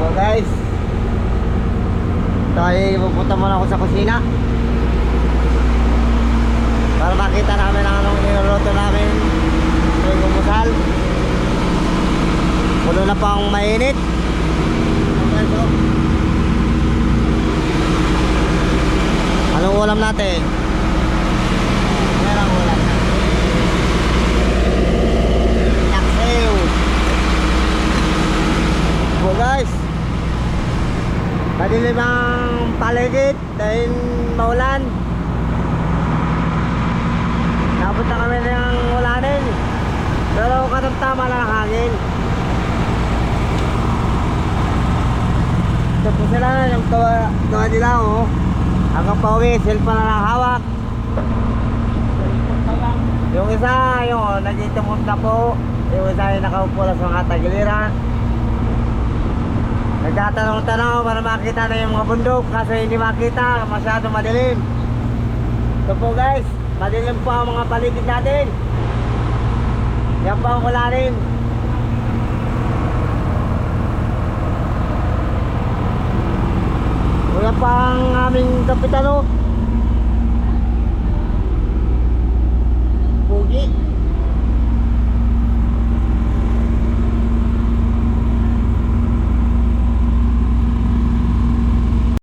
So guys, tayo pupunta muna ako sa kusina para makita namin ang anong niluluto namin tuwing umusal. Puno na pang mainit. Okay, so anong ulam natin? Merang ulam naksew. So guys, madilim ang paligid dahil maulan. Napunta kami ng ulanin, pero katamtama na ng hangin. Ito po sila yung gawa nila, oh. Hanggang pauwi, cellphone na lang hawak. Yung isa, yung nagtitumot na po. Yung isa yung nakaupo na sa mga tagiliran. Nagtatanong-tanong para makita na yung mga bundok, kaso hindi makita, masyado madilim. Ito po guys, madilim po ang mga paligid natin. Yan po ang ulanin. Wala pa ang aming kapitano.